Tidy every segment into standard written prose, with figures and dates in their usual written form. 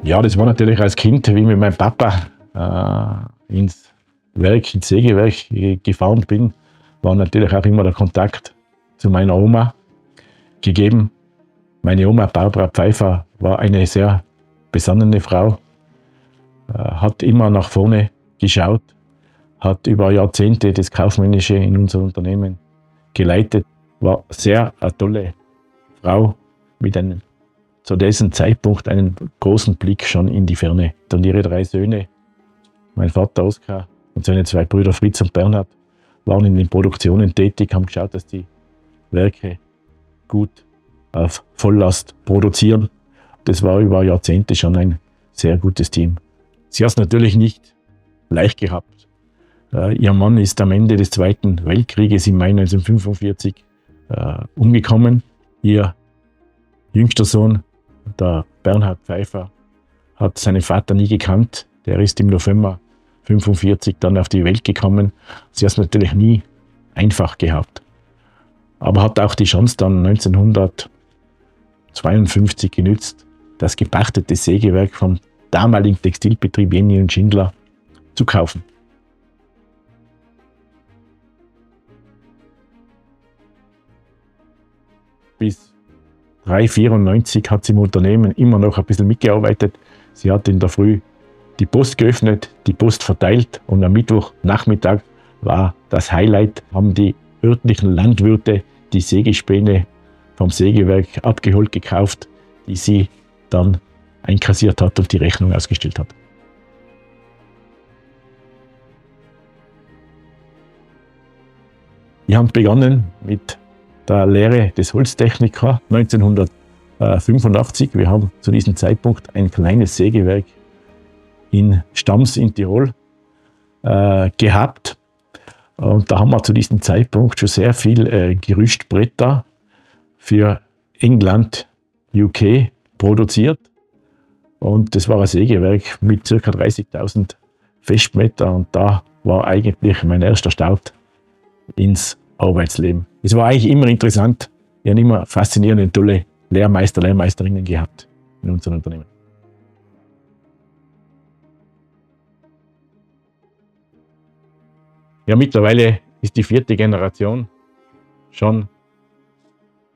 Ja, das war natürlich als Kind, wie ich mit meinem Papa ins Werk, ins Sägewerk gefahren bin, war natürlich auch immer der Kontakt zu meiner Oma gegeben. Meine Oma Barbara Pfeiffer war eine sehr besonnene Frau, hat immer nach vorne geschaut, hat über Jahrzehnte das Kaufmännische in unserem Unternehmen geleitet, war sehr eine tolle Frau mit einem zu diesem Zeitpunkt einen großen Blick schon in die Ferne. Und ihre 3 Söhne, mein Vater Oskar und seine 2 Brüder Fritz und Bernhard, waren in den Produktionen tätig, haben geschaut, dass die Werke gut auf Volllast produzieren. Das war über Jahrzehnte schon ein sehr gutes Team. Sie hat es natürlich nicht leicht gehabt. Ihr Mann ist am Ende des Zweiten Weltkrieges im Mai 1945 umgekommen. Ihr jüngster Sohn, der Bernhard Pfeiffer, hat seinen Vater nie gekannt. Der ist im November 1945 dann auf die Welt gekommen. Sie hat es natürlich nie einfach gehabt. Aber hat auch die Chance dann 1952 genützt, das gepachtete Sägewerk vom damaligen Textilbetrieb Jenny und Schindler zu kaufen. Bis 1994 hat sie im Unternehmen immer noch ein bisschen mitgearbeitet. Sie hat in der Früh die Post geöffnet, die Post verteilt und am Mittwochnachmittag war das Highlight, haben die örtlichen Landwirte die Sägespäne vom Sägewerk abgeholt, gekauft, die sie dann einkassiert hat und die Rechnung ausgestellt hat. Wir haben begonnen mit der Lehre des Holztechnikers 1985. Wir haben zu diesem Zeitpunkt ein kleines Sägewerk in Stams in Tirol gehabt. Und da haben wir zu diesem Zeitpunkt schon sehr viel Gerüstbretter für England, UK produziert. Und das war ein Sägewerk mit ca. 30.000 Festmeter. Und da war eigentlich mein erster Start ins Arbeitsleben. Es war eigentlich immer interessant. Ich habe immer faszinierende und tolle Lehrmeister, Lehrmeisterinnen gehabt in unserem Unternehmen. Ja, mittlerweile ist die 4. Generation schon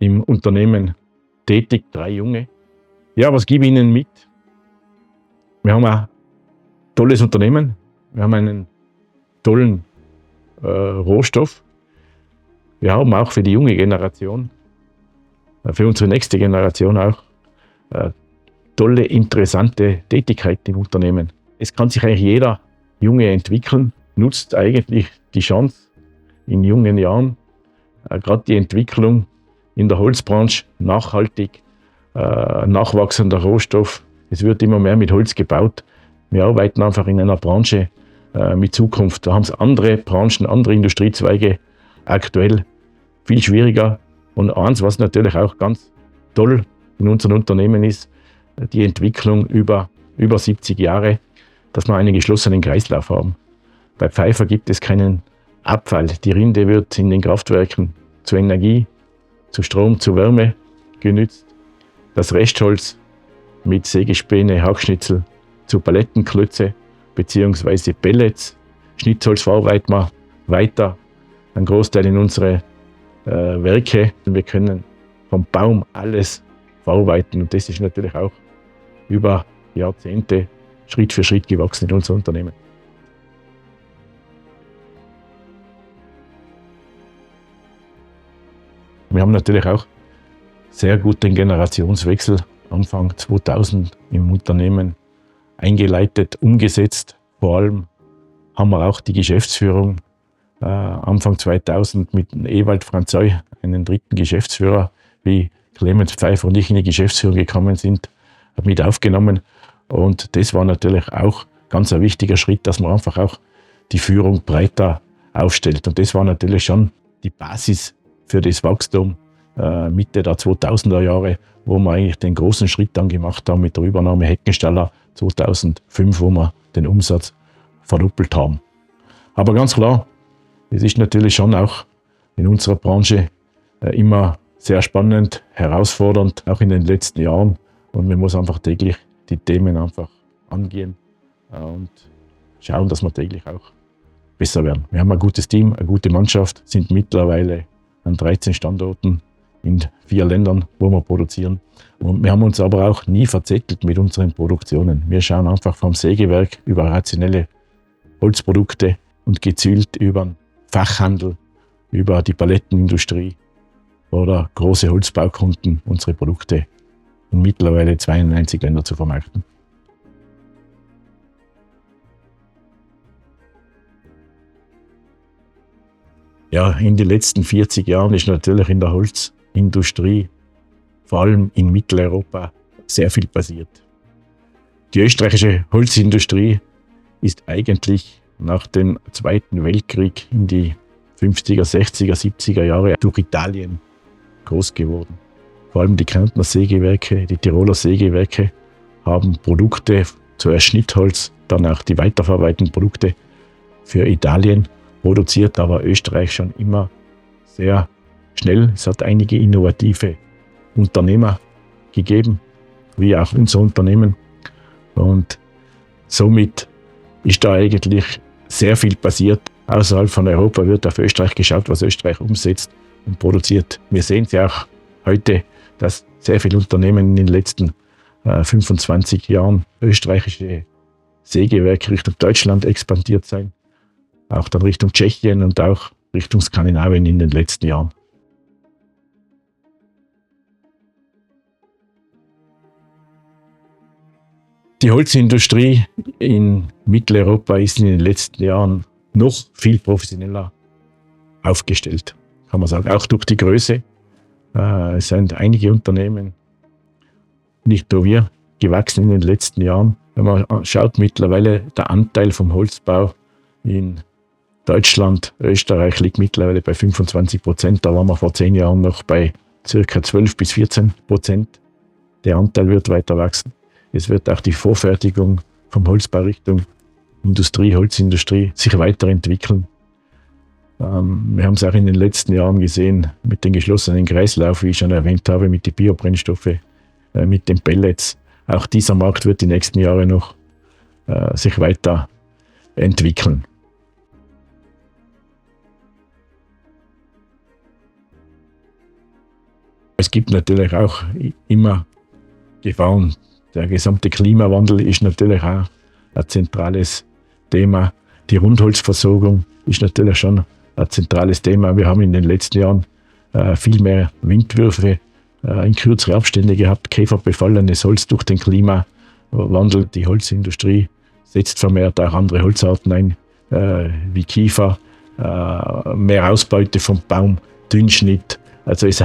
im Unternehmen tätig, 3 Junge. Ja, was gebe ich Ihnen mit? Wir haben ein tolles Unternehmen, wir haben einen tollen Rohstoff. Wir haben auch für die junge Generation, für unsere nächste Generation auch, tolle, interessante Tätigkeiten im Unternehmen. Es kann sich eigentlich jeder Junge entwickeln, nutzt eigentlich die Chance in jungen Jahren, gerade die Entwicklung in der Holzbranche, nachhaltig, nachwachsender Rohstoff. Es wird immer mehr mit Holz gebaut. Wir arbeiten einfach in einer Branche mit Zukunft. Da haben es andere Branchen, andere Industriezweige aktuell viel schwieriger. Und eins, was natürlich auch ganz toll in unserem Unternehmen ist, die Entwicklung über 70 Jahre, dass wir einen geschlossenen Kreislauf haben. Bei Pfeiffer gibt es keinen Abfall. Die Rinde wird in den Kraftwerken zur Energie, zu Strom, zu Wärme genützt. Das Restholz mit Sägespäne, Hackschnitzel zu Palettenklötze bzw. Pellets. Schnittholz verarbeiten wir weiter, einen Großteil in unsere Werke. Wir können vom Baum alles verarbeiten und das ist natürlich auch über Jahrzehnte Schritt für Schritt gewachsen in unserem Unternehmen. Wir haben natürlich auch sehr guten Generationswechsel Anfang 2000 im Unternehmen eingeleitet, umgesetzt. Vor allem haben wir auch die Geschäftsführung Anfang 2000 mit Ewald Franzoi, einen 3. Geschäftsführer, wie Clemens Pfeiffer und ich in die Geschäftsführung gekommen sind, mit aufgenommen. Und das war natürlich auch ganz ein wichtiger Schritt, dass man einfach auch die Führung breiter aufstellt. Und das war natürlich schon die Basis für das Wachstum Mitte der 2000er Jahre, wo wir eigentlich den großen Schritt dann gemacht haben mit der Übernahme Heckenstaller 2005, wo wir den Umsatz verdoppelt haben. Aber ganz klar, es ist natürlich schon auch in unserer Branche immer sehr spannend, herausfordernd, auch in den letzten Jahren. Und man muss einfach täglich die Themen einfach angehen und schauen, dass wir täglich auch besser werden. Wir haben ein gutes Team, eine gute Mannschaft, sind mittlerweile an 13 Standorten in 4 Ländern, wo wir produzieren. Und wir haben uns aber auch nie verzettelt mit unseren Produktionen. Wir schauen einfach vom Sägewerk über rationelle Holzprodukte und gezielt über den Fachhandel, über die Palettenindustrie oder große Holzbaukunden unsere Produkte in mittlerweile 92 Ländern zu vermarkten. Ja, in den letzten 40 Jahren ist natürlich in der Holzindustrie, vor allem in Mitteleuropa, sehr viel passiert. Die österreichische Holzindustrie ist eigentlich nach dem Zweiten Weltkrieg in die 50er, 60er, 70er Jahre durch Italien groß geworden. Vor allem die Kärntner Sägewerke, die Tiroler Sägewerke haben Produkte, zuerst Schnittholz, dann auch die weiterverarbeiteten Produkte für Italien produziert, aber Österreich schon immer sehr schnell. Es hat einige innovative Unternehmer gegeben, wie auch unser Unternehmen. Und somit ist da eigentlich sehr viel passiert. Außerhalb von Europa wird auf Österreich geschaut, was Österreich umsetzt und produziert. Wir sehen es ja auch heute, dass sehr viele Unternehmen in den letzten 25 Jahren österreichische Sägewerke Richtung Deutschland expandiert sind. Auch dann Richtung Tschechien und auch Richtung Skandinavien in den letzten Jahren. Die Holzindustrie in Mitteleuropa ist in den letzten Jahren noch viel professioneller aufgestellt, kann man sagen. Auch durch die Größe. Es sind einige Unternehmen, nicht nur wir, gewachsen in den letzten Jahren. Wenn man schaut, mittlerweile der Anteil vom Holzbau in Deutschland, Österreich liegt mittlerweile bei 25%. Da waren wir vor 10 Jahren noch bei ca. 12-14%. Der Anteil wird weiter wachsen. Es wird auch die Vorfertigung vom Holzbau Richtung Industrie, Holzindustrie sich weiterentwickeln. Wir haben es auch in den letzten Jahren gesehen mit dem geschlossenen Kreislauf, wie ich schon erwähnt habe, mit den Biobrennstoffen, mit den Pellets. Auch dieser Markt wird die nächsten Jahre noch sich weiterentwickeln. Es gibt natürlich auch immer Gefahren. Der gesamte Klimawandel ist natürlich auch ein zentrales Thema. Die Rundholzversorgung ist natürlich schon ein zentrales Thema. Wir haben in den letzten Jahren viel mehr Windwürfe in kürzere Abstände gehabt, käferbefallenes Holz durch den Klimawandel. Die Holzindustrie setzt vermehrt auch andere Holzarten ein, wie Kiefer, mehr Ausbeute vom Baum, Dünnschnitt. Also es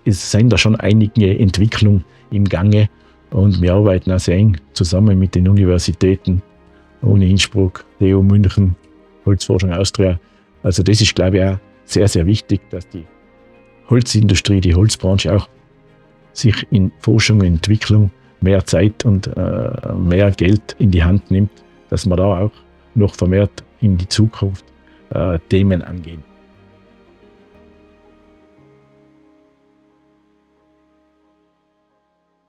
sind da schon einige Entwicklungen im Gange und wir arbeiten auch sehr eng zusammen mit den Universitäten, Uni Innsbruck, TU München, Holzforschung Austria. Also das ist, glaube ich, auch sehr, sehr wichtig, dass die Holzindustrie, die Holzbranche auch sich in Forschung und Entwicklung mehr Zeit und mehr Geld in die Hand nimmt, dass man da auch noch vermehrt in die Zukunft Themen angehen.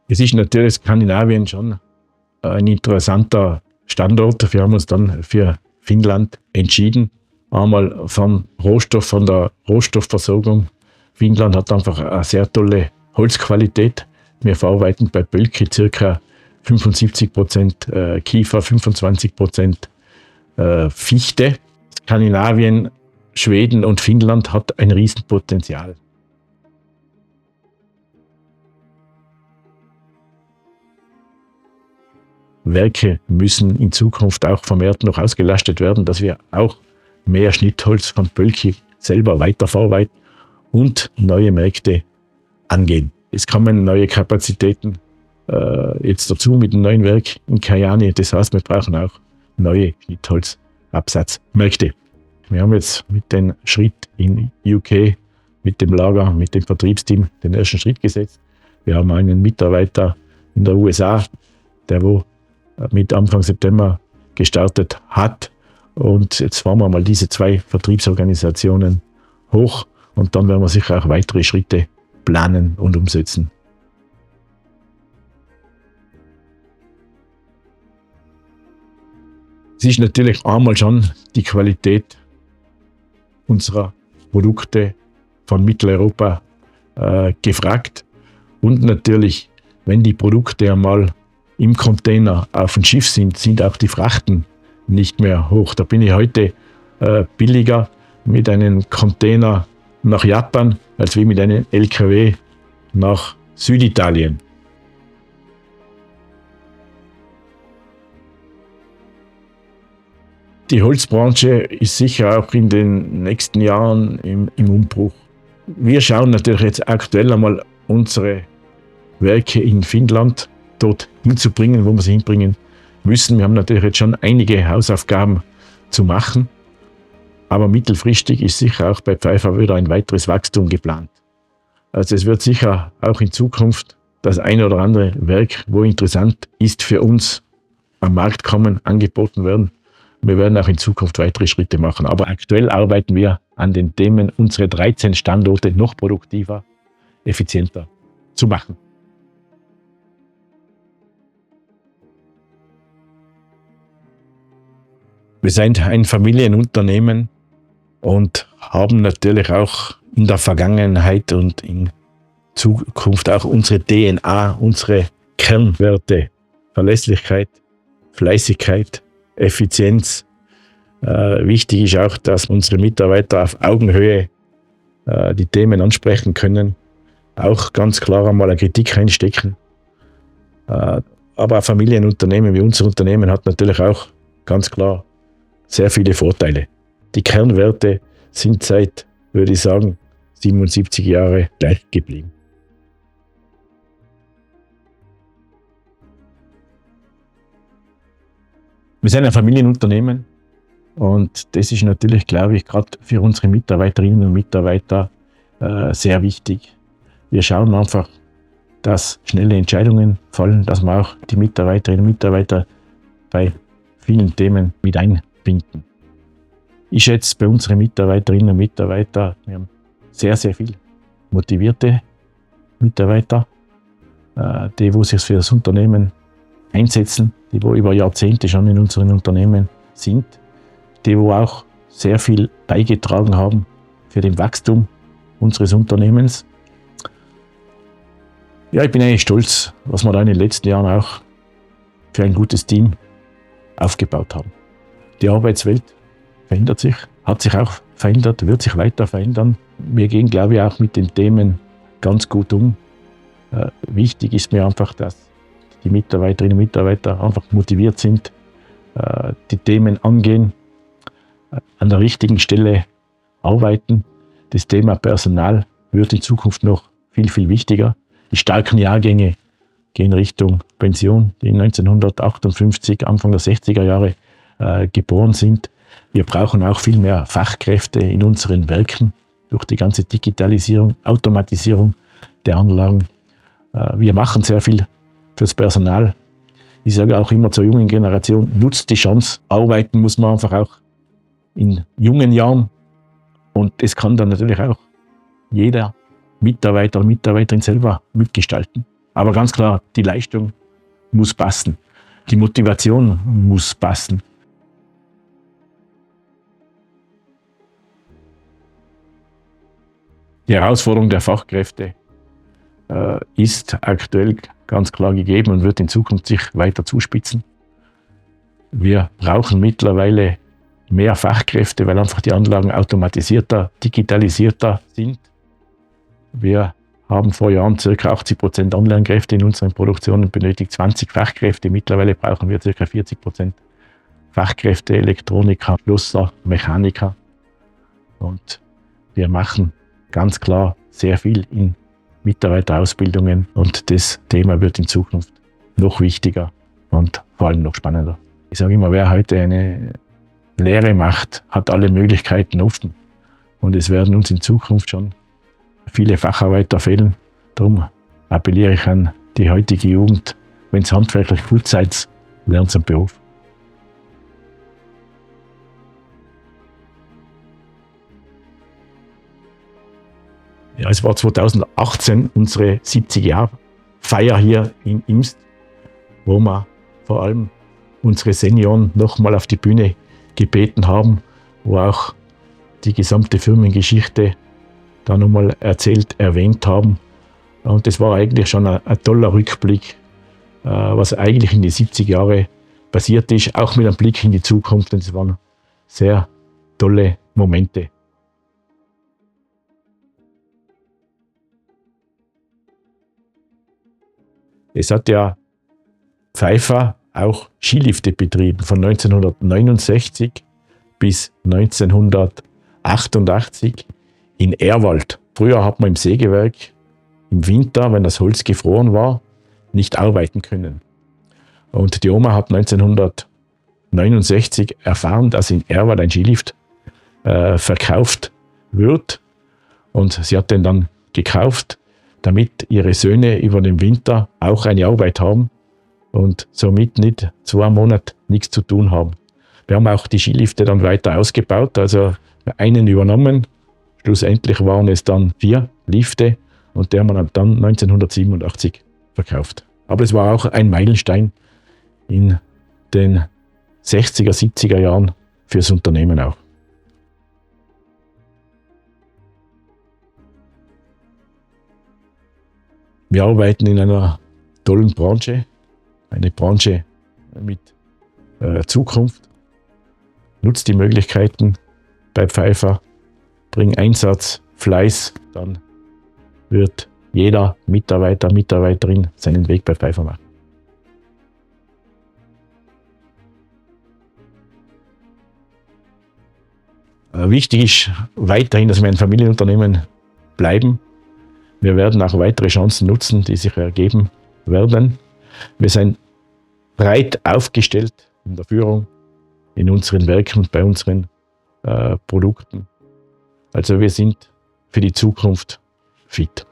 Es ist natürlich Skandinavien schon ein interessanter Standort. Wir haben uns dann für Finnland entschieden. Einmal von der Rohstoffversorgung. Finnland hat einfach eine sehr tolle Holzqualität. Wir verarbeiten bei Pölkki ca. 75% Kiefer, 25% Fichte. Skandinavien, Schweden und Finnland hat ein Riesenpotenzial. Werke müssen in Zukunft auch vermehrt noch ausgelastet werden, dass wir auch mehr Schnittholz von Pölkki selber weiterverarbeiten und neue Märkte angehen. Es kommen neue Kapazitäten jetzt dazu mit dem neuen Werk in Kajaani. Das heißt, wir brauchen auch neue Schnittholzabsatzmärkte. Wir haben jetzt mit dem Schritt in UK, mit dem Lager, mit dem Vertriebsteam den ersten Schritt gesetzt. Wir haben einen Mitarbeiter in der USA, der mit Anfang September gestartet hat. Und jetzt fahren wir mal diese 2 Vertriebsorganisationen hoch und dann werden wir sicher auch weitere Schritte planen und umsetzen. Es ist natürlich einmal schon die Qualität unserer Produkte von Mitteleuropa gefragt. Und natürlich, wenn die Produkte einmal im Container auf dem Schiff sind auch die Frachten nicht mehr hoch. Da bin ich heute billiger mit einem Container nach Japan als wie mit einem LKW nach Süditalien. Die Holzbranche ist sicher auch in den nächsten Jahren im Umbruch. Wir schauen natürlich jetzt aktuell einmal unsere Werke in Finnland dort hinzubringen, wo wir sie hinbringen müssen. Wir haben natürlich jetzt schon einige Hausaufgaben zu machen, aber mittelfristig ist sicher auch bei Pfeiffer wieder ein weiteres Wachstum geplant. Also es wird sicher auch in Zukunft das eine oder andere Werk, wo interessant ist für uns, am Markt kommen, angeboten werden. Wir werden auch in Zukunft weitere Schritte machen. Aber aktuell arbeiten wir an den Themen, unsere 13 Standorte noch produktiver, effizienter zu machen. Wir sind ein Familienunternehmen und haben natürlich auch in der Vergangenheit und in Zukunft auch unsere DNA, unsere Kernwerte, Verlässlichkeit, Fleißigkeit, Effizienz. Wichtig ist auch, dass unsere Mitarbeiter auf Augenhöhe die Themen ansprechen können, auch ganz klar einmal eine Kritik einstecken. Aber ein Familienunternehmen wie unser Unternehmen hat natürlich auch ganz klar sehr viele Vorteile. Die Kernwerte sind seit, würde ich sagen, 77 Jahre gleich geblieben. Wir sind ein Familienunternehmen und das ist natürlich, glaube ich, gerade für unsere Mitarbeiterinnen und Mitarbeiter sehr wichtig. Wir schauen einfach, dass schnelle Entscheidungen fallen, dass wir auch die Mitarbeiterinnen und Mitarbeiter bei vielen Themen mit einbinden. Ich schätze bei unseren Mitarbeiterinnen und Mitarbeitern, wir haben sehr, sehr viele motivierte Mitarbeiter, die wo sich für das Unternehmen einsetzen, die wo über Jahrzehnte schon in unseren Unternehmen sind, die wo auch sehr viel beigetragen haben für den Wachstum unseres Unternehmens. Ja, ich bin eigentlich stolz, was wir da in den letzten Jahren auch für ein gutes Team aufgebaut haben. Die Arbeitswelt verändert sich, hat sich auch verändert, wird sich weiter verändern. Wir gehen, glaube ich, auch mit den Themen ganz gut um. Wichtig ist mir einfach, dass die Mitarbeiterinnen und Mitarbeiter einfach motiviert sind, die Themen angehen, an der richtigen Stelle arbeiten. Das Thema Personal wird in Zukunft noch viel, viel wichtiger. Die starken Jahrgänge gehen Richtung Pension, die 1958, Anfang der 60er Jahre geboren sind. Wir brauchen auch viel mehr Fachkräfte in unseren Werken durch die ganze Digitalisierung, Automatisierung der Anlagen. Wir machen sehr viel fürs Personal. Ich sage auch immer zur jungen Generation, nutzt die Chance. Arbeiten muss man einfach auch in jungen Jahren. Und das kann dann natürlich auch jeder Mitarbeiter oder Mitarbeiterin selber mitgestalten. Aber ganz klar, die Leistung muss passen. Die Motivation muss passen. Die Herausforderung der Fachkräfte ist aktuell ganz klar gegeben und wird in Zukunft sich weiter zuspitzen. Wir brauchen mittlerweile mehr Fachkräfte, weil einfach die Anlagen automatisierter, digitalisierter sind. Wir haben vor Jahren ca. 80% Anlagenkräfte in unseren Produktionen, benötigt 20 Fachkräfte. Mittlerweile brauchen wir ca. 40% Fachkräfte, Elektroniker, Schlosser, Mechaniker. Und wir machen ganz klar sehr viel in Mitarbeiterausbildungen und das Thema wird in Zukunft noch wichtiger und vor allem noch spannender. Ich sage immer, wer heute eine Lehre macht, hat alle Möglichkeiten offen und es werden uns in Zukunft schon viele Facharbeiter fehlen. Darum appelliere ich an die heutige Jugend, wenn es handwerklich gut seid, lernt einen Beruf. Ja, es war 2018 unsere 70-Jahr-Feier hier in Imst, wo wir vor allem unsere Senioren nochmal auf die Bühne gebeten haben, wo auch die gesamte Firmengeschichte da nochmal erwähnt haben. Und das war eigentlich schon ein toller Rückblick, was eigentlich in den 70er Jahren passiert ist, auch mit einem Blick in die Zukunft. Und es waren sehr tolle Momente. Es hat ja Pfeiffer auch Skilifte betrieben, von 1969 bis 1988 in Ehrwald. Früher hat man im Sägewerk im Winter, wenn das Holz gefroren war, nicht arbeiten können. Und die Oma hat 1969 erfahren, dass in Ehrwald ein Skilift verkauft wird. Und sie hat den dann gekauft, damit ihre Söhne über den Winter auch eine Arbeit haben und somit nicht 2 Monate nichts zu tun haben. Wir haben auch die Skilifte dann weiter ausgebaut, also einen übernommen. Schlussendlich waren es dann 4 Lifte und der haben wir dann 1987 verkauft. Aber es war auch ein Meilenstein in den 60er, 70er Jahren fürs Unternehmen auch. Wir arbeiten in einer tollen Branche, eine Branche mit Zukunft. Nutzt die Möglichkeiten bei Pfeiffer, bring Einsatz, Fleiß, dann wird jeder Mitarbeiter, Mitarbeiterin seinen Weg bei Pfeiffer machen. Wichtig ist weiterhin, dass wir ein Familienunternehmen bleiben. Wir werden auch weitere Chancen nutzen, die sich ergeben werden. Wir sind breit aufgestellt in der Führung, in unseren Werken, bei unseren Produkten. Also wir sind für die Zukunft fit.